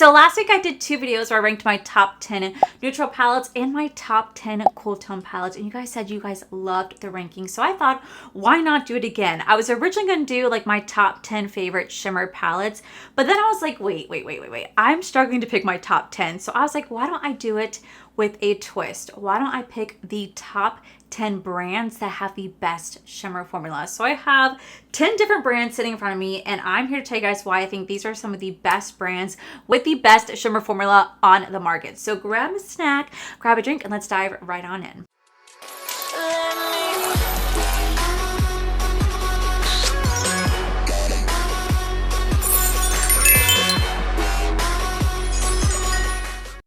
So last week I did 2 videos where I ranked my top 10 neutral palettes and my top 10 cool tone palettes, and you guys said you guys loved the ranking, so I thought, why not do it again? I was originally going to do like my top 10 favorite shimmer palettes, but then I was like, wait. I'm struggling to pick my top 10, so I was like, why don't I do it with a twist? Why don't I pick the top 10 brands that have the best shimmer formula? So I have 10 different brands sitting in front of me, and I'm here to tell you guys why I think these are some of the best brands with the best shimmer formula on the market. So grab a snack, grab a drink, and let's dive right on in.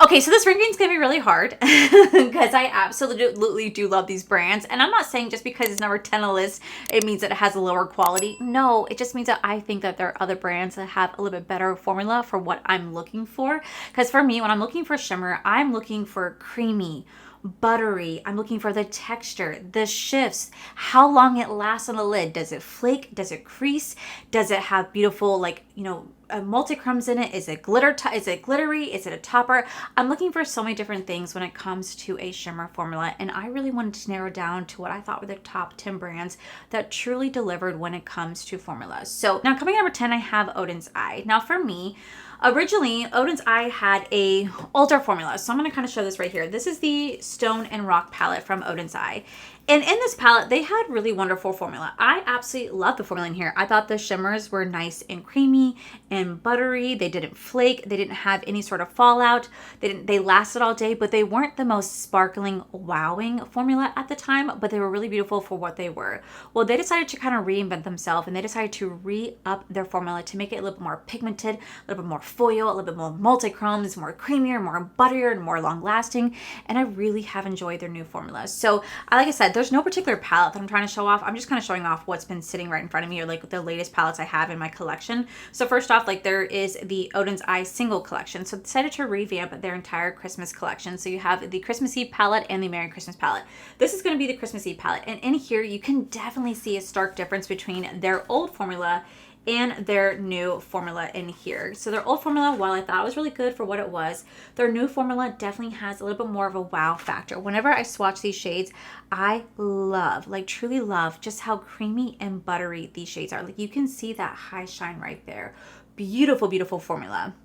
Okay, so this ranking is going to be really hard because I absolutely do love these brands. And I'm not saying just because it's number 10 on the list, it means that it has a lower quality. No, it just means that I think that there are other brands that have a little bit better formula for what I'm looking for. Because for me, when I'm looking for shimmer, I'm looking for creamy, buttery. I'm looking for the texture, the shifts, how long it lasts on the lid. Does it flake? Does it crease? Does it have beautiful, like, you know, multi-chromes in it? Is it is it glittery? Is it a topper? I'm looking for so many different things when it comes to a shimmer formula, and I really wanted to narrow down to what I thought were the top 10 brands that truly delivered when it comes to formulas. So now coming at number 10, I have Odin's Eye. Now for me, originally, Odin's Eye had a older formula. So I'm going to kind of show this right here. This is the Stone and Rock palette from Odin's Eye. And in this palette, they had really wonderful formula. I absolutely love the formula in here. I thought the shimmers were nice and creamy and buttery. They didn't flake. They didn't have any sort of fallout. They lasted all day, but they weren't the most sparkling, wowing formula at the time, but they were really beautiful for what they were. Well, they decided to kind of reinvent themselves, and they decided to re-up their formula to make it a little bit more pigmented, a little bit more foil, a little bit more multi-chromes, more creamier, more butterier, and more long-lasting. And I really have enjoyed their new formula. So, like I said, there's no particular palette that I'm trying to show off. I'm just kind of showing off what's been sitting right in front of me, or like the latest palettes I have in my collection. So first off, like there is the Odin's Eye single collection. So they decided to revamp their entire Christmas collection. So you have the Christmas Eve palette and the Merry Christmas palette. This is going to be the Christmas Eve palette. And in here, you can definitely see a stark difference between their old formula and their new formula in here. So their old formula, while I thought it was really good for what it was, their new formula definitely has a little bit more of a wow factor. Whenever I swatch these shades, I love, like truly love, just how creamy and buttery these shades are. Like you can see that high shine right there. Beautiful, beautiful formula.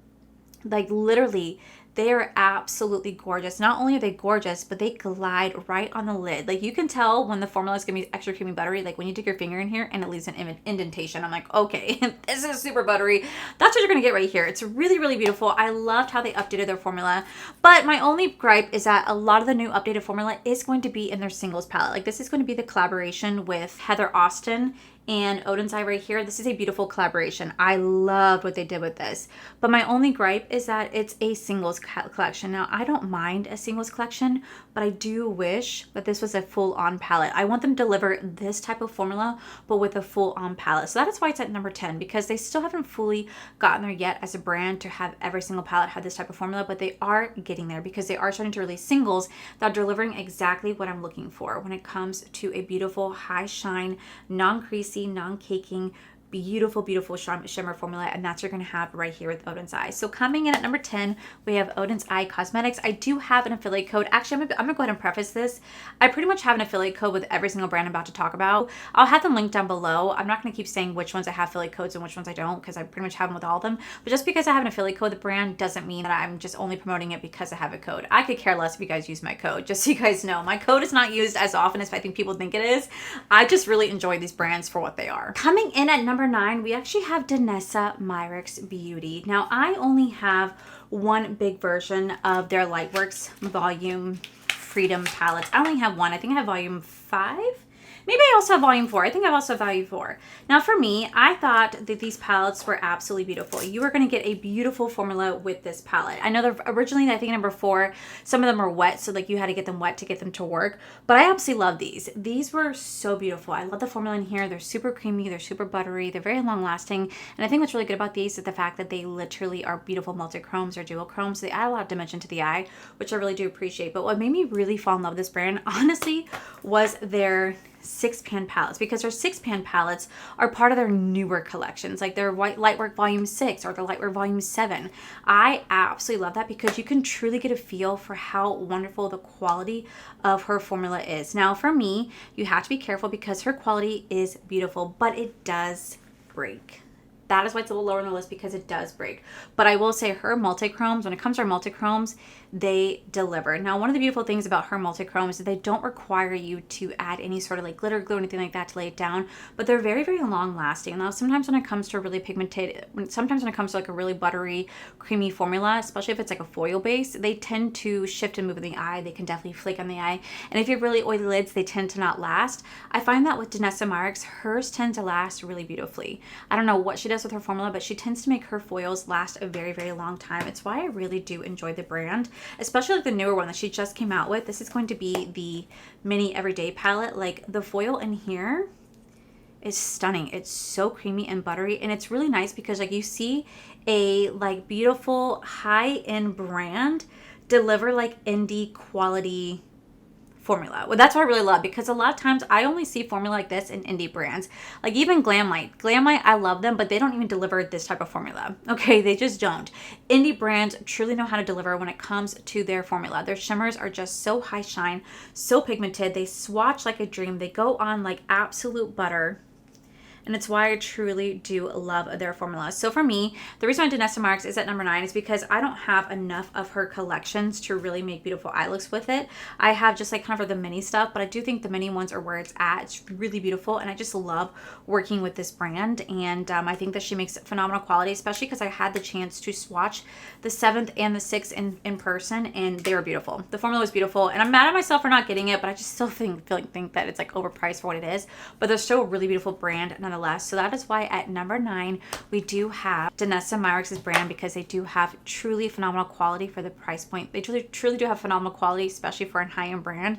Like literally, they are absolutely gorgeous. Not only are they gorgeous, but they glide right on the lid. Like you can tell when the formula is gonna be extra creamy buttery, like when you take your finger in here and it leaves an indentation. I'm like, okay, this is super buttery. That's what you're gonna get right here. It's really, really beautiful. I loved how they updated their formula. But my only gripe is that a lot of the new updated formula is going to be in their singles palette. Like this is going to be the collaboration with Heather Austin and Odin's Eye right here. This is a beautiful collaboration. I loved what they did with this. But my only gripe is that it's a singles collection. Now, I don't mind a singles collection, but I do wish that this was a full-on palette. I want them to deliver this type of formula, but with a full-on palette. So that is why it's at number 10, because they still haven't fully gotten there yet as a brand to have every single palette have this type of formula, but they are getting there because they are starting to release singles that are delivering exactly what I'm looking for when it comes to a beautiful, high shine, non-creasy, non-caking, beautiful, beautiful shimmer formula, and that's what you're going to have right here with Odin's Eye. So coming in at number 10, we have Odin's Eye Cosmetics. I do have an affiliate code. Actually, I'm gonna go ahead and preface this. I pretty much have an affiliate code with every single brand I'm about to talk about. I'll have them linked down below. I'm not going to keep saying which ones I have affiliate codes and which ones I don't, because I pretty much have them with all of them. But just because I have an affiliate code with the brand doesn't mean that I'm just only promoting it because I have a code. I could care less if you guys use my code. Just so you guys know, my code is not used as often as I think people think it is. I just really enjoy these brands for what they are. Coming in at number 9, we actually have Danessa Myricks Beauty. Now, I only have one big version of their Lightworks Volume Freedom palettes. I only have one. I think I have volume 5. Maybe I also have volume 4. I think I've also volume 4. Now for me, I thought that these palettes were absolutely beautiful. You are going to get a beautiful formula with this palette. I know they're originally, I think number 4, some of them are wet, so like you had to get them wet to get them to work. But I absolutely love these. These were so beautiful. I love the formula in here. They're super creamy. They're super buttery. They're very long lasting. And I think what's really good about these is the fact that they literally are beautiful multi-chromes or dual chromes. They add a lot of dimension to the eye, which I really do appreciate. But what made me really fall in love with this brand, honestly, was their 6-pan palettes, because their 6-pan palettes are part of their newer collections, like their Lightwork Volume 6 or the Lightwork Volume 7. I absolutely love that because you can truly get a feel for how wonderful the quality of her formula is. Now for me, you have to be careful because her quality is beautiful, but it does break. That is why it's a little lower on the list, because it does break. But I will say her multi-chromes, when it comes to her multi-chromes, they deliver. Now, one of the beautiful things about her multi-chromes is that they don't require you to add any sort of like glitter glue or anything like that to lay it down, but they're very, very long lasting. Now, sometimes when it comes to a really pigmented, sometimes when it comes to like a really buttery, creamy formula, especially if it's like a foil base, they tend to shift and move in the eye. They can definitely flake on the eye. And if you have really oily lids, they tend to not last. I find that with Danessa Myricks, hers tend to last really beautifully. I don't know what she does with her formula, but she tends to make her foils last a very, very long time. It's why I really do enjoy the brand, especially like the newer one that she just came out with. This is going to be the mini everyday palette. Like the foil in here is stunning. It's so creamy and buttery, and it's really nice because like you see a like beautiful high-end brand deliver like indie quality formula. Well, that's what I really love, because a lot of times I only see formula like this in indie brands. Like even Glamlite, I love them, but they don't even deliver this type of formula. Okay, they just don't. Indie brands truly know how to deliver when it comes to their formula. Their shimmers are just so high shine, so pigmented. They swatch like a dream. They go on like absolute butter. And it's why I truly do love their formula. So for me, the reason why Danessa Myricks is at number 9 is because I don't have enough of her collections to really make beautiful eye looks with it. I have just like kind of the mini stuff, but I do think the mini ones are where it's at. It's really beautiful, and I just love working with this brand. And I think that she makes phenomenal quality, especially because I had the chance to swatch the 7th and the 6th in person, and they were beautiful. The formula was beautiful, and I'm mad at myself for not getting it, but I just still think that it's like overpriced for what it is. But they're still a really beautiful brand nonetheless. So that is why at number 9 we do have Danessa Myricks' brand, because they do have truly phenomenal quality for the price point. They truly do have phenomenal quality, especially for a high-end brand.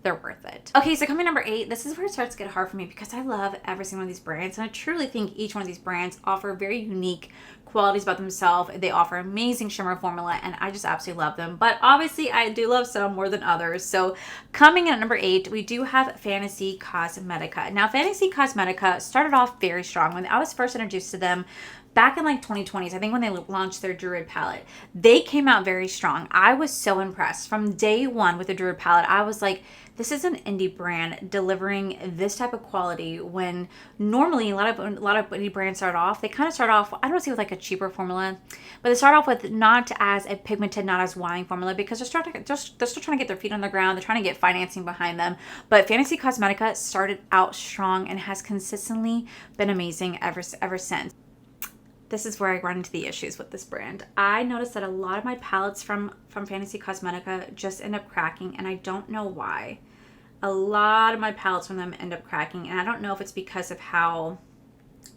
They're worth it. Okay, so coming number 8, this is where it starts to get hard for me, because I love every single one of these brands, and I truly think each one of these brands offer very unique qualities about themselves. They offer amazing shimmer formula, and I just absolutely love them. But obviously, I do love some more than others. So coming in at number 8, we do have Fantasy Cosmetica. Now, Fantasy Cosmetica started off very strong. When I was first introduced to them, back in like 2020s, I think when they launched their Druid palette, they came out very strong. I was so impressed from day one with the Druid palette. I was like, this is an indie brand delivering this type of quality, when normally a lot of indie brands start off, they kind of start off, I don't see with like a cheaper formula, but they start off with not as a pigmented, not as wine formula, because they're still trying to get their feet on the ground. They're trying to get financing behind them. But Fantasy Cosmetica started out strong and has consistently been amazing ever since. This is where I run into the issues with this brand. I noticed that a lot of my palettes from Fantasy Cosmetica just end up cracking, and I don't know why. A lot of my palettes from them end up cracking, and I don't know if it's because of how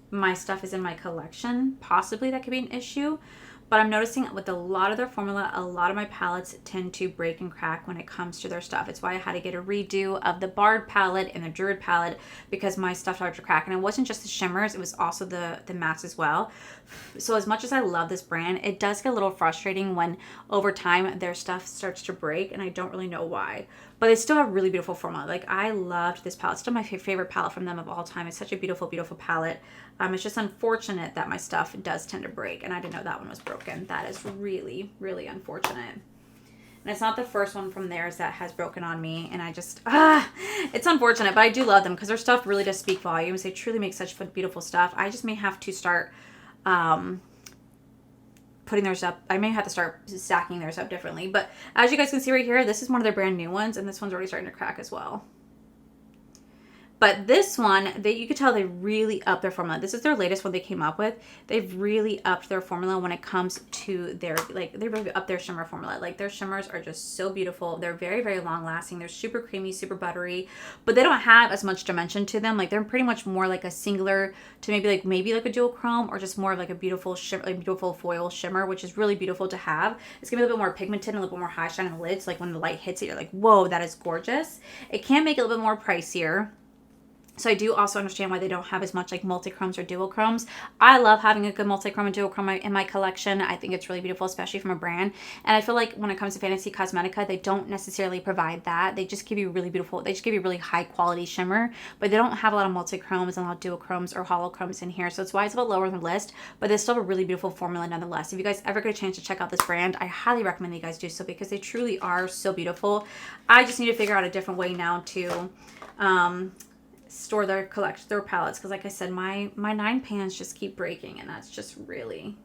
my stuff is in my collection. Possibly that could be an issue. But I'm noticing with a lot of their formula, a lot of my palettes tend to break and crack when it comes to their stuff. It's why I had to get a redo of the Bard palette and the Druid palette, because my stuff started to crack. And it wasn't just the shimmers, it was also the mattes as well. So as much as I love this brand, it does get a little frustrating when over time their stuff starts to break, and I don't really know why. But they still have really beautiful formula. Like, I loved this palette. It's still my favorite palette from them of all time. It's such a beautiful, beautiful palette. It's just unfortunate that my stuff does tend to break, and I didn't know that one was broken. That is really, really unfortunate. And it's not the first one from theirs that has broken on me, and I just, it's unfortunate, but I do love them because their stuff really does speak volumes. They truly make such beautiful stuff. I just may have to start putting theirs up. I may have to start stacking theirs up differently. But as you guys can see right here, this is one of their brand new ones, and this one's already starting to crack as well. But this one, you could tell they really upped their formula. This is their latest one they came up with. They've really upped their formula when it comes to their, like, they really upped their shimmer formula. Like, their shimmers are just so beautiful. They're very, very long lasting. They're super creamy, super buttery, but they don't have as much dimension to them. Like, they're pretty much more like a singular to maybe like a dual chrome, or just more of like a beautiful shimmer, like beautiful foil shimmer, which is really beautiful to have. It's gonna be a little bit more pigmented and a little bit more high shine in the lids. Like, when the light hits it, you're like, whoa, that is gorgeous. It can make it a little bit more pricier. So I do also understand why they don't have as much like multi-chromes or duochromes. I love having a good multi-chrome and duochrome in my collection. I think it's really beautiful, especially from a brand. And I feel like when it comes to Fantasy Cosmetica, they don't necessarily provide that. They just give you really beautiful, they just give you really high quality shimmer, but they don't have a lot of multi-chromes and a lot of duochromes or holochromes in here. So it's why it's a bit lower on the list, but they still have a really beautiful formula nonetheless. If you guys ever get a chance to check out this brand, I highly recommend that you guys do so because they truly are so beautiful. I just need to figure out a different way now to store their collection, their palettes, because like I said, my 9 pans just keep breaking, and that's just really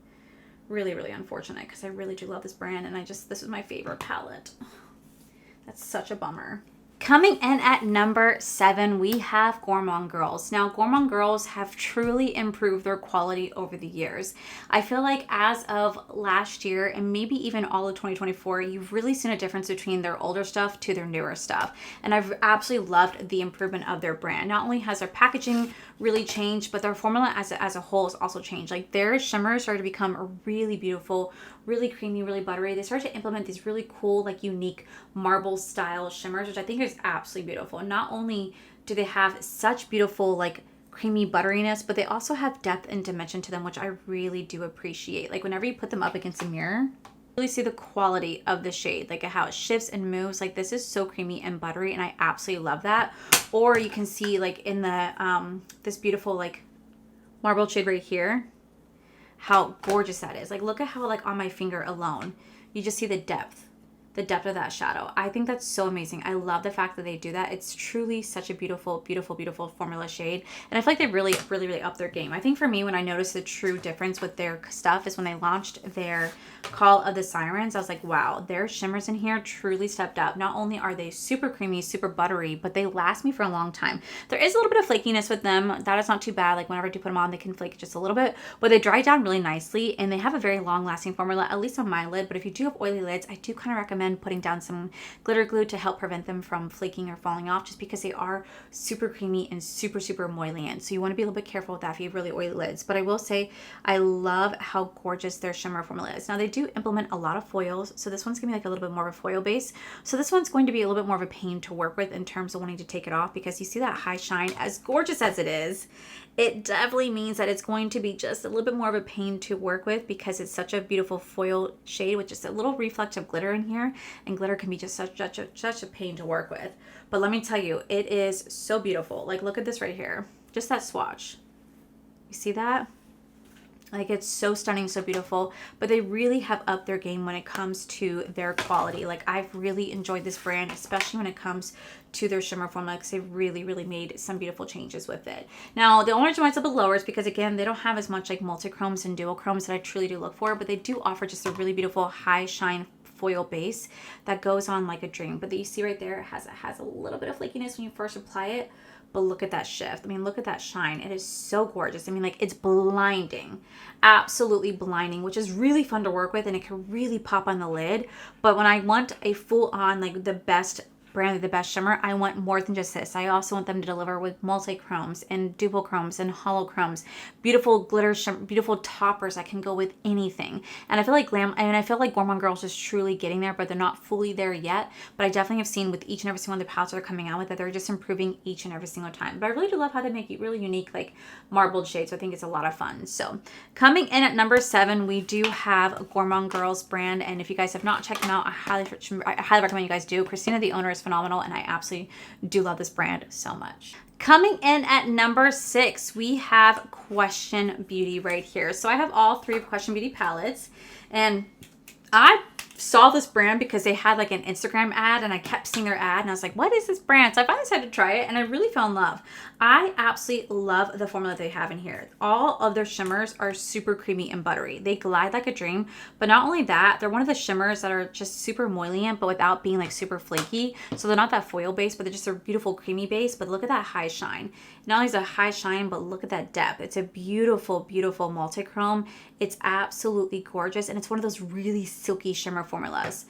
unfortunate because I really do love this brand, and this is my favorite palette. That's such a bummer. Coming in at number 7, we have Gourmand Girls. Now, Gourmand Girls have truly improved their quality over the years. I feel like as of last year and maybe even all of 2024, you've really seen a difference between their older stuff to their newer stuff. And I've absolutely loved the improvement of their brand. Not only has their packaging really changed, but their formula as a whole has also changed. Like their shimmers started to become really beautiful, really creamy, really buttery. They started to implement these really cool, like unique marble style shimmers, which I think is absolutely beautiful. And not only do they have such beautiful, like creamy butteriness, but they also have depth and dimension to them, which I really do appreciate. Like whenever you put them up against a mirror, really see the quality of the shade, like how it shifts and moves. Like this is so creamy and buttery, and I absolutely love that. Or you can see like in the this beautiful like marble shade right here, how gorgeous that is. Like look at how like on my finger alone, you just see the depth of that shadow. I think that's so amazing. I love the fact that they do that. It's truly such a beautiful, beautiful, beautiful formula shade. And I feel like they really upped their game. I think for me, when I noticed the true difference with their stuff is when they launched their Call of the Sirens. I was like, wow, their shimmers in here truly stepped up. Not only are they super creamy, super buttery, but they last me for a long time. There is a little bit of flakiness with them. That is not too bad. Like whenever I do put them on, they can flake just a little bit, but they dry down really nicely, and they have a very long lasting formula, at least on my lid. But if you do have oily lids, I do kind of recommend putting down some glitter glue to help prevent them from flaking or falling off, just because they are super creamy and super emollient. So you want to be a little bit careful with that if you have really oily lids. But I will say I love how gorgeous their shimmer formula is. Now they do implement a lot of foils, so this one's gonna be like a little bit more of a foil base. So this one's going to be a little bit more of a pain to work with in terms of wanting to take it off, because you see that high shine, as gorgeous as it is, it definitely means that it's going to be just a little bit more of a pain to work with, because it's such a beautiful foil shade with just a little reflective glitter in here, and glitter can be just such a pain to work with. But let me tell you, it is so beautiful. Like look at this right here, just that swatch. You see that? Like it's so stunning, so beautiful, but they really have upped their game when it comes to their quality. Like I've really enjoyed this brand, especially when it comes to their shimmer formula, because they've really made some beautiful changes with it. Now the only reason why it's a bit lower is because again, they don't have as much like multi-chromes and duochromes that I truly do look for, but they do offer just a really beautiful high shine foil base that goes on like a dream. But that you see right there, it has a little bit of flakiness when you first apply it. But look at that shift. I mean, look at that shine. It is so gorgeous. I mean, like it's blinding, absolutely blinding, which is really fun to work with, and it can really pop on the lid. But when I want a full on, like the best brand, the best shimmer, I want more than just this. I also want them to deliver with multi-chromes and duochromes and holochromes, beautiful glitter beautiful toppers that can go with anything. And I feel like Gourmand Girls is truly getting there, but they're not fully there yet. But I definitely have seen with each and every single one of the palettes they're coming out with that they're just improving each and every single time. But I really do love how they make it really unique, like marbled shades. So I think it's a lot of fun. So coming in at number 7, we do have Gourmand Girls brand, and if you guys have not checked them out, I highly recommend you guys do. Christina, the owner, is phenomenal, and I absolutely do love this brand so much. Coming in at number 6, we have Question Beauty right here. So I have all 3 of Question Beauty palettes, and I saw this brand because they had like an Instagram ad, and I kept seeing their ad, and I was like, what is this brand? So I finally decided to try it, and I really fell in love. I absolutely love the formula they have in here. All of their shimmers are super creamy and buttery. They glide like a dream, but not only that, they're one of the shimmers that are just super emollient, but without being like super flaky. So they're not that foil base, but they're just a beautiful creamy base. But look at that high shine. Not only is it a high shine, but look at that depth. It's a beautiful multi-chrome. It's absolutely gorgeous, and it's one of those really silky shimmer formulas.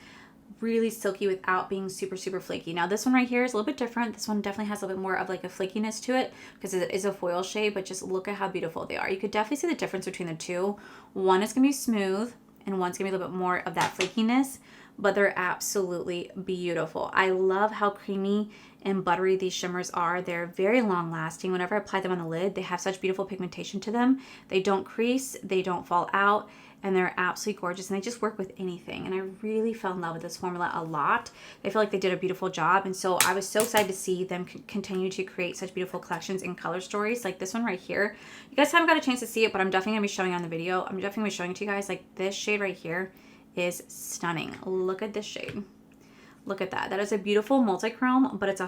Really silky without being super flaky. Now this one right here is a little bit different. This one definitely has a little bit more of like a flakiness to it because it is a foil shade, but just look at how beautiful they are. You could definitely see the difference between the two. One is gonna be smooth and one's gonna be a little bit more of that flakiness, but they're absolutely beautiful. I love how creamy and buttery these shimmers are. They're very long lasting. Whenever I apply them on the lid, they have such beautiful pigmentation to them. They don't crease, they don't fall out, and they're absolutely gorgeous, and they just work with anything. And I really fell in love with this formula a lot. I feel like they did a beautiful job, and so I was so excited to see them continue to create such beautiful collections and color stories like this one right here. You guys haven't got a chance to see it, but I'm definitely gonna be showing it on the video. I'm definitely gonna be showing it to you guys. Like this shade right here is stunning. Look at this shade. Look at that. That is a beautiful multi-chrome, but it's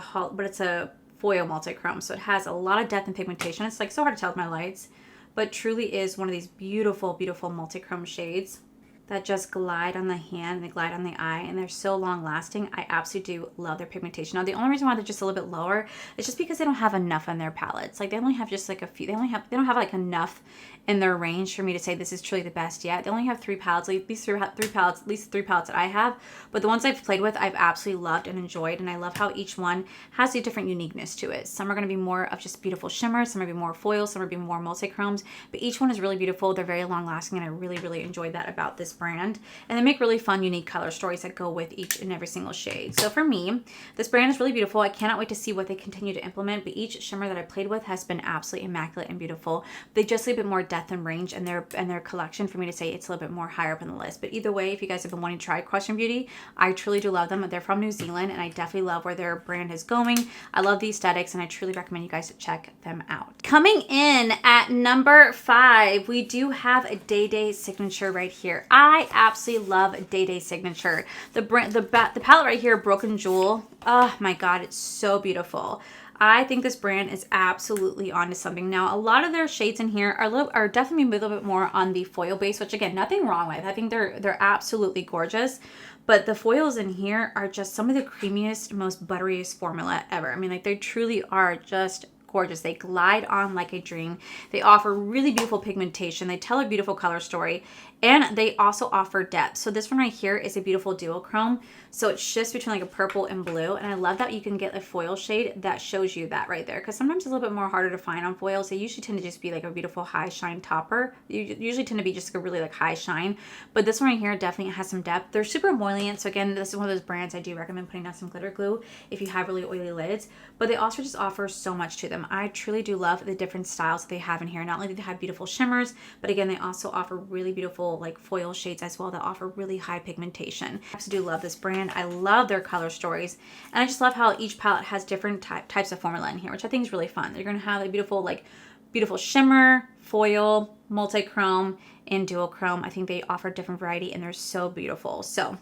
a foil multi-chrome, so it has a lot of depth and pigmentation. It's like so hard to tell with my lights, but truly is one of these beautiful, beautiful multi-chrome shades that just glide on the hand, they glide on the eye, and they're so long lasting. I absolutely do love their pigmentation. Now, the only reason why they're just a little bit lower is just because they don't have enough on their palettes. Like they only have just like a few, they don't have like enough in their range for me to say this is truly the best yet. They only have 3 palettes, at least three palettes that I have, but the ones I've played with, I've absolutely loved and enjoyed, and I love how each one has a different uniqueness to it. Some are gonna be more of just beautiful shimmers, some are gonna be more foils, some are gonna be more multi-chromes, but each one is really beautiful. They're very long lasting, and I really, really enjoyed that about this brand. And they make really fun, unique color stories that go with each and every single shade. So for me, this brand is really beautiful. I cannot wait to see what they continue to implement, but each shimmer that I played with has been absolutely immaculate and beautiful. They just need a bit more depth and range in their collection for me to say it's a little bit more higher up on the list. But either way, if you guys have been wanting to try Question Beauty, I truly do love them. They're from New Zealand, and I definitely love where their brand is going. I love the aesthetics, and I truly recommend you guys to check them out. Coming in at number 5, we do have a DayDay signature right here. I absolutely love DayDay signature. The palette right here, Broken Jewel. Oh my god, it's so beautiful. I think this brand is absolutely onto something. Now, a lot of their shades in here are definitely a little bit more on the foil base, which again, nothing wrong with. I think they're absolutely gorgeous. But the foils in here are just some of the creamiest, most butteriest formula ever. I mean, like they truly are just gorgeous. They glide on like a dream. They offer really beautiful pigmentation. They tell a beautiful color story, and they also offer depth. So this one right here is a beautiful duochrome. So it shifts between like a purple and blue, and I love that you can get a foil shade that shows you that right there, because sometimes it's a little bit more harder to find on foils. They usually tend to just be like a beautiful high shine topper. You usually tend to be just like a really like high shine, but this one right here definitely has some depth. They're super emollient, so again, this is one of those brands I do recommend putting down some glitter glue if you have really oily lids, but they also just offer so much to them. I truly do love the different styles that they have in here. Not only do they have beautiful shimmers, but again, they also offer really beautiful like foil shades as well that offer really high pigmentation. I absolutely do love this brand. I love their color stories, and I just love how each palette has different types of formula in here, which I think is really fun. They're gonna have a beautiful shimmer, foil, multi-chrome, and duochrome. I think they offer different variety, and they're so beautiful. So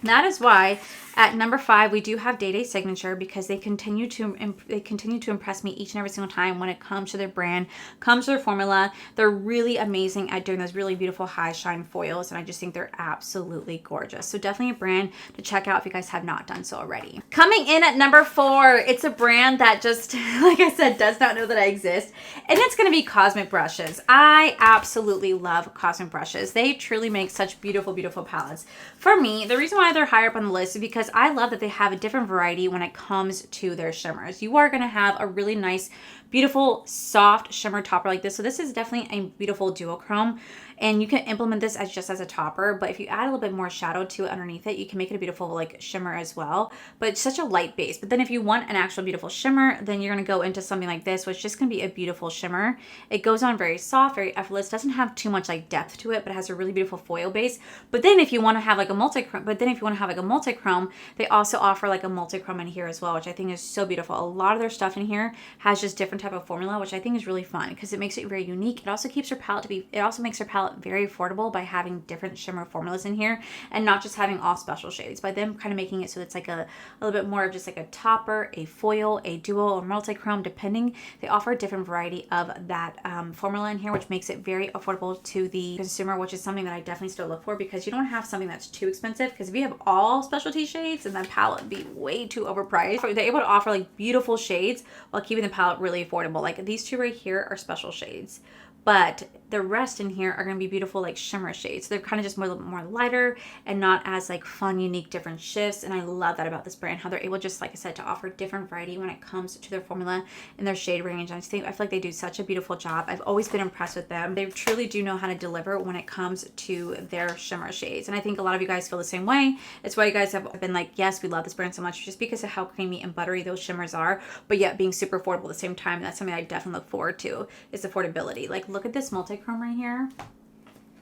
that is why at number 5 we do have DayDay signature, because they continue to impress me each and every single time when it comes to their brand, comes to their formula. They're really amazing at doing those really beautiful high shine foils, and I just think they're absolutely gorgeous. So definitely a brand to check out if you guys have not done so already. Coming in at number 4, it's a brand that just, like I said, does not know that I exist, and it's going to be Cosmic Brushes. I absolutely love Cosmic Brushes. They truly make such beautiful, beautiful palettes. For me, the reason why they're higher up on the list is because I love that they have a different variety when it comes to their shimmers. You are going to have a really nice, beautiful, soft shimmer topper like this. So this is definitely a beautiful duochrome, and you can implement this as just as a topper, but if you add a little bit more shadow to it underneath it, you can make it a beautiful like shimmer as well. But it's such a light base. But then if you want an actual beautiful shimmer, then you're going to go into something like this, which is just going to be a beautiful shimmer. It goes on very soft, very effortless, doesn't have too much like depth to it, but it has a really beautiful foil base. But then if you want to have like a multi-chrome, they also offer like a multi-chrome in here as well, which I think is so beautiful. A lot of their stuff in here has just different type of formula, which I think is really fun because it makes it very unique. It also keeps your palette it also makes your palette very affordable by having different shimmer formulas in here and not just having all special shades, by them kind of making it so it's like a little bit more of just like a topper, a foil, a duo, or multi-chrome, depending. They offer a different variety of that formula in here, which makes it very affordable to the consumer, which is something that I definitely still look for, because you don't have something that's too expensive, because if you have all specialty shades, then that palette would be way too overpriced. They're able to offer like beautiful shades while keeping the palette really affordable. Like these two right here are special shades, but the rest in here are going to be beautiful like shimmer shades. So they're kind of just a little bit more lighter and not as like fun, unique, different shifts. And I love that about this brand, how they're able just, like I said, to offer different variety when it comes to their formula and their shade range. I feel like they do such a beautiful job. I've always been impressed with them. They truly do know how to deliver when it comes to their shimmer shades. And I think a lot of you guys feel the same way. It's why you guys have been like, yes, we love this brand so much, just because of how creamy and buttery those shimmers are, but yet being super affordable at the same time. That's something I definitely look forward to, is affordability. Like, look at this multi-chrome right here.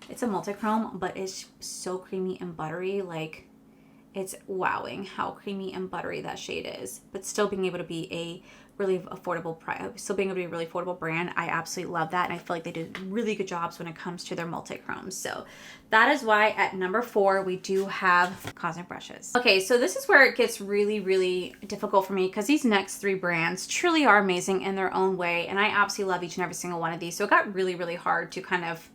It's a multi-chrome, but it's so creamy and buttery. Like, it's wowing how creamy and buttery that shade is, but still being able to be a really affordable price, still being able to be a really affordable brand. I absolutely love that, and I feel like they do really good jobs when it comes to their multi-chromes. So that is why at number 4 we do have cosmic brushes. Okay, so this is where it gets really, really difficult for me, because these next 3 brands truly are amazing in their own way, and I absolutely love each and every single one of these. So it got really, really hard to kind of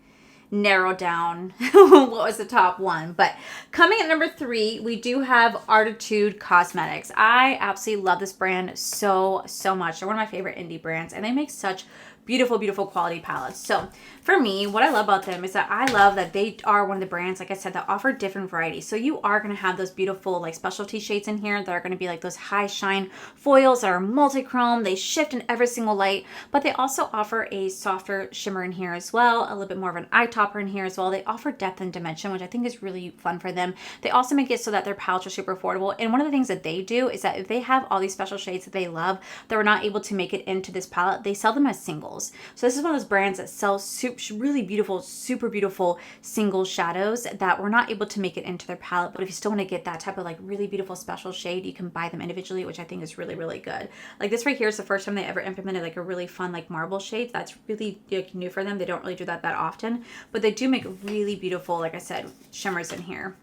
narrow down what was the top one. But coming at number 3, we do have Artitude Cosmetics. I absolutely love this brand so much. They're one of my favorite indie brands, and they make such beautiful, beautiful quality palettes. So for me, what I love about them is that I love that they are one of the brands, like I said, that offer different varieties. So you are going to have those beautiful like specialty shades in here that are going to be like those high shine foils that are multi-chrome. They shift in every single light, but they also offer a softer shimmer in here as well, a little bit more of an eye topper in here as well. They offer depth and dimension, which I think is really fun for them. They also make it so that their palettes are super affordable. And one of the things that they do is that if they have all these special shades that they love that were not able to make it into this palette, they sell them as singles. So this is one of those brands that sells really beautiful, super beautiful single shadows that were not able to make it into their palette. But if you still want to get that type of like really beautiful special shade, you can buy them individually, which I think is really, really good. Like this right here is the first time they ever implemented like a really fun like marble shade. That's really like new for them. They don't really do that often, but they do make really beautiful, like I said, shimmers in here.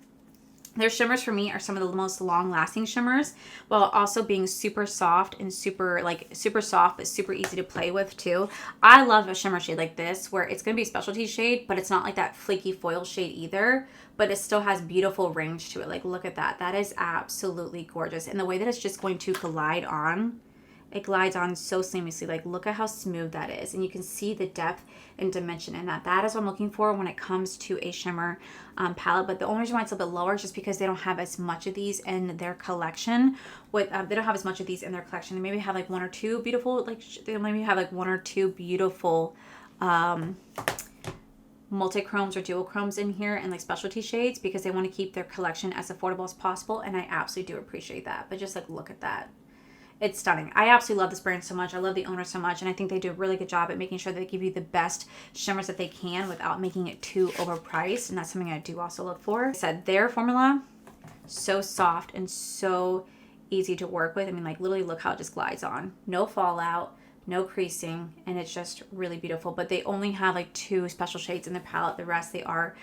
Their shimmers for me are some of the most long-lasting shimmers, while also being super soft and super soft, but super easy to play with too. I love a shimmer shade like this, where it's going to be a specialty shade, but it's not like that flaky foil shade either, but it still has beautiful range to it. Like, look at that. That is absolutely gorgeous. And the way that it's just going to glide on, it glides on so seamlessly. Like, look at how smooth that is. And you can see the depth and dimension in that. That is what I'm looking for when it comes to a shimmer palette. But the only reason why it's a little bit lower is just because they don't have as much of these in their collection. They don't have as much of these in their collection. They maybe have like 1 or 2 beautiful, they maybe have like 1 or 2 beautiful multi-chromes or dual chromes in here and like specialty shades, because they want to keep their collection as affordable as possible. And I absolutely do appreciate that. But just like, look at that. It's stunning. I absolutely love this brand so much. I love the owner so much, and I think they do a really good job at making sure that they give you the best shimmers that they can without making it too overpriced, and that's something I do also look for. Like I said, their formula, so soft and so easy to work with. I mean, like, literally look how it just glides on. No fallout, no creasing, and it's just really beautiful. But they only have like 2 special shades in their palette. The rest are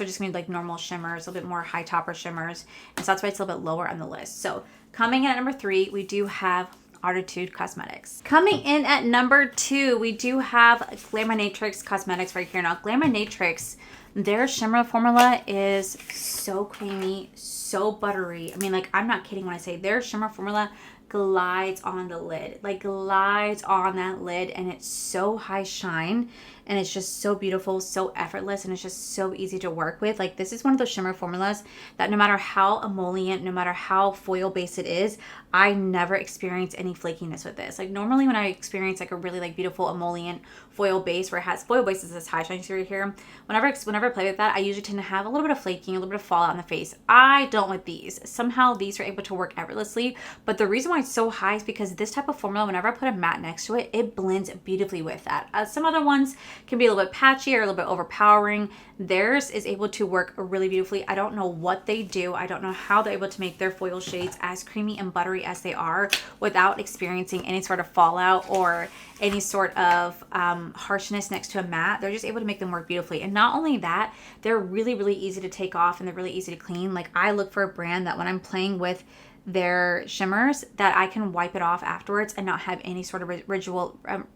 just gonna be like normal shimmers, a little bit more high topper shimmers, and so that's why it's a little bit lower on the list. So coming in at number 3, we do have Artitude Cosmetics. Coming in at number 2, we do have Glaminatrix Cosmetics right here. Now, Glaminatrix, their shimmer formula is so creamy, so buttery. I mean, like, I'm not kidding when I say their shimmer formula glides on the lid, like glides on that lid, and it's so high shine, and it's just so beautiful, so effortless, and it's just so easy to work with. Like, this is one of those shimmer formulas that no matter how emollient, no matter how foil based it is, I never experience any flakiness with this. Like, normally when I experience like a really like beautiful emollient foil base, where it has foil base is this high shine right here, whenever I play with that, I usually tend to have a little bit of flaking, a little bit of fallout in the face. I don't with these. Somehow these are able to work effortlessly, but the reason why it's so high is because this type of formula, whenever I put a matte next to it, it blends beautifully with that. Some other ones can be a little bit patchy or a little bit overpowering. Theirs is able to work really beautifully. I don't know what they do. I don't know how they're able to make their foil shades as creamy and buttery as they are without experiencing any sort of fallout or any sort of harshness next to a matte. They're just able to make them work beautifully. And not only that, they're really, really easy to take off, and they're really easy to clean. Like, I look for a brand that when I'm playing with their shimmers that I can wipe it off afterwards and not have any sort of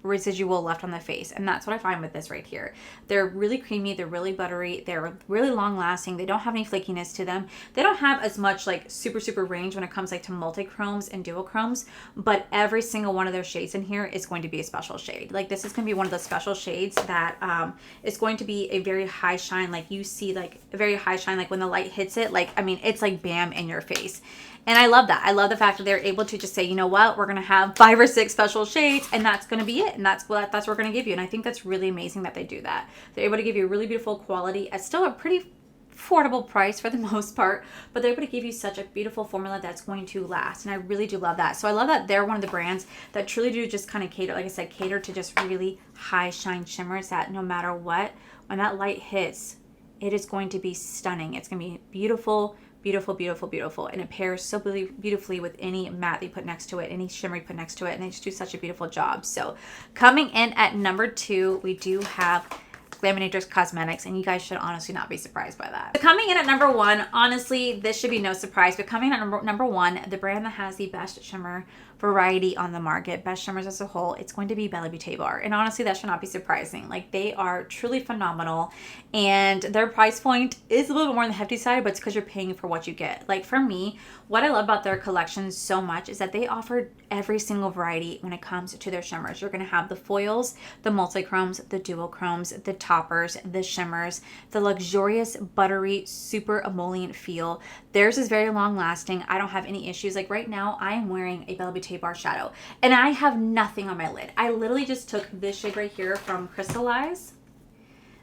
residual left on the face. And that's what I find with this right here. They're really creamy, they're really buttery, they're really long lasting, they don't have any flakiness to them. They don't have as much like super range when it comes like to multi-chromes and duochromes, but every single one of their shades in here is going to be a special shade. Like this is going to be one of the special shades that is going to be a very high shine. Like you see like a very high shine, like when the light hits it, like, I mean, it's like bam in your face. And I love that. I love the fact that they're able to just say, you know what, we're going to have 5 or 6 special shades and that's going to be it. And that's what we're going to give you. And I think that's really amazing that they do that. They're able to give you a really beautiful quality at still a pretty affordable price for the most part, but they're able to give you such a beautiful formula that's going to last. And I really do love that. So I love that they're one of the brands that truly do just kind of cater, like I said, cater to just really high shine shimmers that no matter what, when that light hits, it is going to be stunning. It's going to be beautiful, beautiful, beautiful, beautiful. And it pairs so beautifully with any matte they put next to it, any shimmer you put next to it. And they just do such a beautiful job. So coming in at number 2, we do have Glaminatrix Cosmetics, and you guys should honestly not be surprised by that. So coming in at number 1, honestly, this should be no surprise, but coming in at number 1, the brand that has the best shimmer variety on the market, best shimmers as a whole, it's going to be Beaute Bar. And honestly, that should not be surprising. Like, they are truly phenomenal, and their price point is a little bit more on the hefty side, but it's because you're paying for what you get. Like, for me, what I love about their collection so much is that they offer every single variety when it comes to their shimmers. You're going to have the foils, the multi-chromes, the duochromes, the toppers, the shimmers, the luxurious, buttery, super emollient feel. Theirs is very long lasting. I don't have any issues. Like right now, I am wearing a Beaute Bar shadow and I have nothing on my lid. I literally just took this shade right here from Crystallize.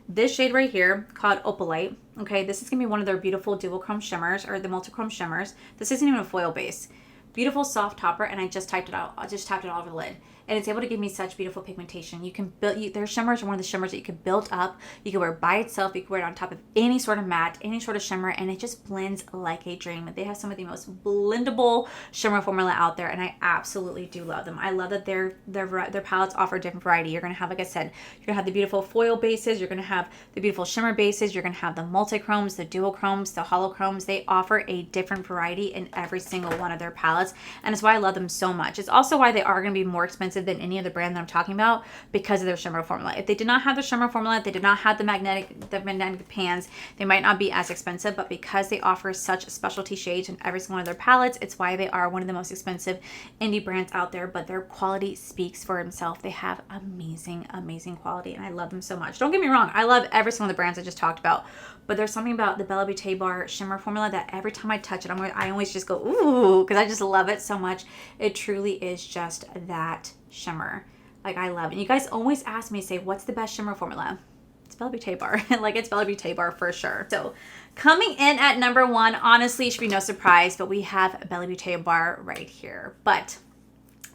This shade right here called Opalite. Okay, this is going to be one of their beautiful duochrome shimmers, or the multi-chrome shimmers. This isn't even a foil base. Beautiful soft topper, and I just typed it out. I just tapped it all over the lid. And it's able to give me such beautiful pigmentation. You can build, their shimmers are one of the shimmers that you can build up. You can wear by itself. You can wear it on top of any sort of matte, any sort of shimmer, and it just blends like a dream. They have some of the most blendable shimmer formula out there, and I absolutely do love them. I love that their palettes offer different variety. You're going to have, like I said, you're going to have the beautiful foil bases. You're going to have the beautiful shimmer bases. You're going to have the multi-chromes, the duochromes, the holochromes. They offer a different variety in every single one of their palettes, and it's why I love them so much. It's also why they are going to be more expensive than any other brand that I'm talking about because of their shimmer formula. If they did not have the shimmer formula, if they did not have the magnetic pans, they might not be as expensive, but because they offer such specialty shades in every single one of their palettes, it's why they are one of the most expensive indie brands out there, but their quality speaks for itself. They have amazing, amazing quality, and I love them so much. Don't get me wrong, I love every single one of the brands I just talked about, but there's something about the Beaute Bar shimmer formula that every time I touch it, I always just go, ooh, because I just love it so much. It truly is just that shimmer. Like, I love it. And you guys always ask me, say, what's the best shimmer formula? It's Beaute Bar. Like, it's Beaute Bar for sure. So coming in at number 1, honestly, it should be no surprise, but we have Beaute Bar right here. But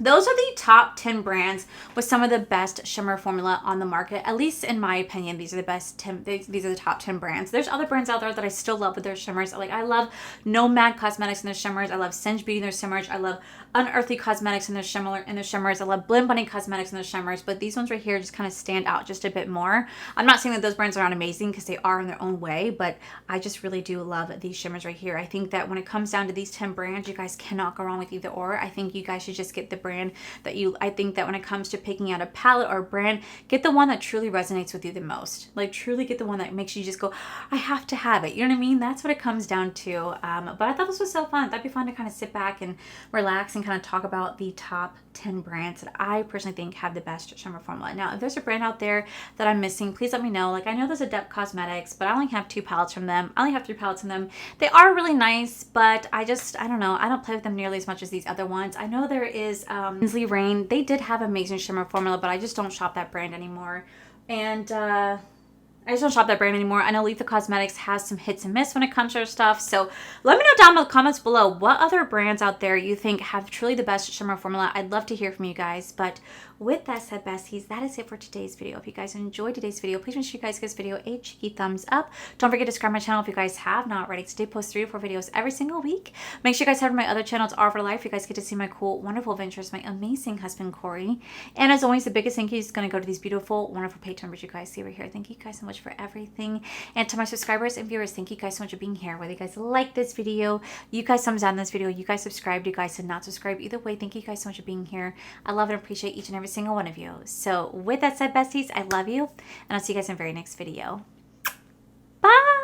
those are the top 10 brands with some of the best shimmer formula on the market. At least in my opinion, these are the best 10, these are the top 10 brands. There's other brands out there that I still love with their shimmers. Like, I love Nomad Cosmetics and their shimmers. I love Singe Beauty and their shimmers. I love Unearthly Cosmetics and their shimmers. I love Blend Bunny Cosmetics and their shimmers. But these ones right here just kind of stand out just a bit more. I'm not saying that those brands are not amazing because they are in their own way, but I just really do love these shimmers right here. I think that when it comes down to these 10 brands, you guys cannot go wrong with either or. I think you guys should just get the brand that I think that when it comes to picking out a palette or a brand, get the one that truly resonates with you the most. Like, truly get the one that makes you just go, I have to have it. You know what I mean? That's what it comes down to. But I thought this was so fun. That'd be fun to kind of sit back and relax and kind of talk about the top 10 brands that I personally think have the best shimmer formula. Now, if there's a brand out there that I'm missing, please let me know. Like, I know there's Adept Cosmetics, but I only have 2 palettes from them. I only have 3 palettes from them. They are really nice, but I don't know. I don't play with them nearly as much as these other ones. I know there is Inslee Rain. They did have amazing shimmer formula, but I just don't shop that brand anymore. And I just don't shop that brand anymore. I know Letha Cosmetics has some hits and miss when it comes to their stuff. So let me know down in the comments below what other brands out there you think have truly the best shimmer formula. I'd love to hear from you guys. But with that said, besties, that is it for today's video. If you guys enjoyed today's video, please make sure you guys give this video a cheeky thumbs up. Don't forget to subscribe to my channel if you guys have not already. Today post 3 to 4 videos every single week. Make sure you guys head to my other channel, it's Art for Life. You guys get to see my cool, wonderful adventures, my amazing husband, Corey. And as always, the biggest thank you is going to go to these beautiful, wonderful page members you guys see over here. Thank you guys so much for everything. And to my subscribers and viewers, thank you guys so much for being here. Whether you guys like this video, you guys thumbs down this video, you guys subscribed, you guys did not subscribe. Either way, thank you guys so much for being here. I love and appreciate each and every single one of you. So with that said, besties, I love you, and I'll see you guys in the very next video. Bye!